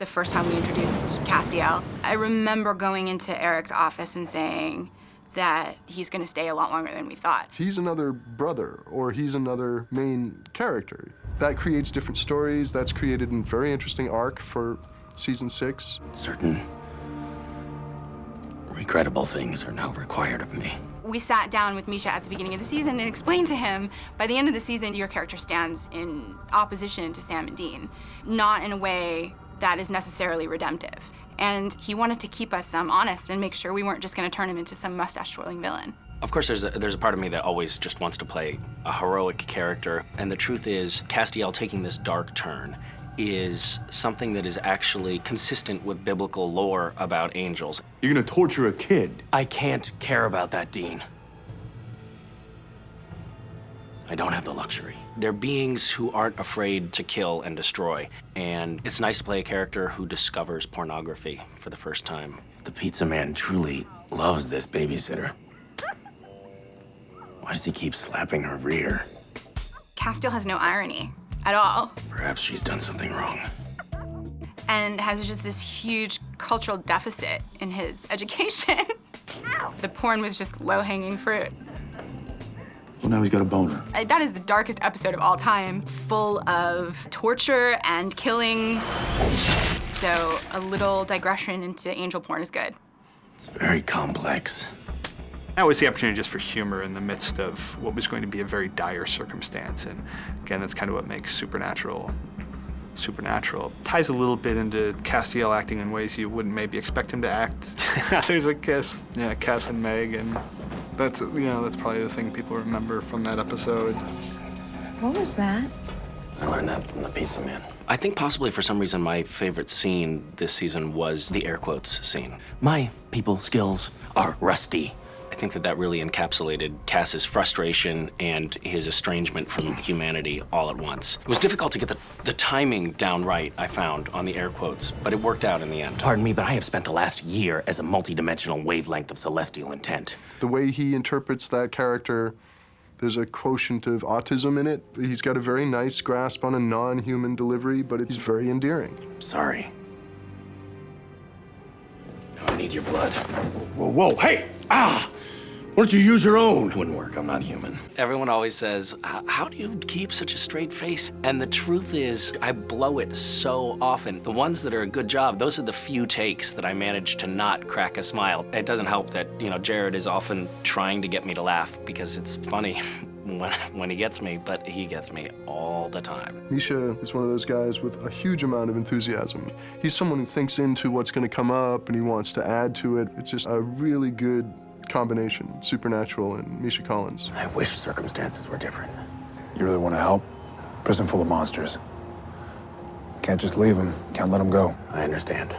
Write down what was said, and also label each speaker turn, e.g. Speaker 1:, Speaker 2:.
Speaker 1: the first time we introduced Destiel. I remember going into Eric's office and saying that he's gonna stay a lot longer than we thought.
Speaker 2: He's another brother, or he's another main character. That creates different stories. That's created a very interesting arc for season 6.
Speaker 3: Certain regrettable things are now required of me.
Speaker 1: We sat down with Misha at the beginning of the season and explained to him, by the end of the season, your character stands in opposition to Sam and Dean, not in a way that is necessarily redemptive. And he wanted to keep us honest and make sure we weren't just gonna turn him into some mustache-twirling villain.
Speaker 3: Of course, there's a part of me that always just wants to play a heroic character. And the truth is, Destiel taking this dark turn is something that is actually consistent with biblical lore about angels.
Speaker 4: You're gonna torture a kid.
Speaker 3: I can't care about that, Dean. I don't have the luxury. They're beings who aren't afraid to kill and destroy. And it's nice to play a character who discovers pornography for the first time. If the pizza man truly loves this babysitter, why does he keep slapping her rear?
Speaker 1: Destiel has no irony at all.
Speaker 3: Perhaps she's done something wrong.
Speaker 1: And has just this huge cultural deficit in his education. The porn was just low-hanging fruit.
Speaker 4: Well, now he's got a boner.
Speaker 1: That is the darkest episode of all time, full of torture and killing. So a little digression into angel porn is good.
Speaker 3: It's very complex.
Speaker 5: That was the opportunity just for humor in the midst of what was going to be a very dire circumstance. And again, that's kind of what makes Supernatural supernatural. Ties a little bit into Destiel acting in ways you wouldn't maybe expect him to act. There's a kiss. Yeah, Cass and Meg, and that's, you know, that's probably the thing people remember from that episode.
Speaker 6: What was that?
Speaker 3: I learned that from the pizza man. I think possibly for some reason my favorite scene this season was the air quotes scene. My people skills are rusty. I think that really encapsulated Cass's frustration and his estrangement from humanity all at once. It was difficult to get the timing down right, I found, on the air quotes, but it worked out in the end. Pardon me, but I have spent the last year as a multidimensional wavelength of celestial intent.
Speaker 2: The way he interprets that character, there's a quotient of autism in it. He's got a very nice grasp on a non-human delivery, but it's very endearing.
Speaker 3: Sorry. I need your blood. Whoa, whoa, hey! Ah! Why don't you use your own? Wouldn't work, I'm not human. Everyone always says, how do you keep such a straight face? And the truth is, I blow it so often. The ones that are a good job, those are the few takes that I manage to not crack a smile. It doesn't help that, you know, Jared is often trying to get me to laugh because it's funny when he gets me, but he gets me all the time.
Speaker 2: Misha is one of those guys with a huge amount of enthusiasm. He's someone who thinks into what's going to come up and he wants to add to it. It's just a really good combination, Supernatural and Misha Collins.
Speaker 3: I wish circumstances were different.
Speaker 7: You really want to help? Prison full of monsters. Can't just leave them. Can't let them go.
Speaker 3: I understand.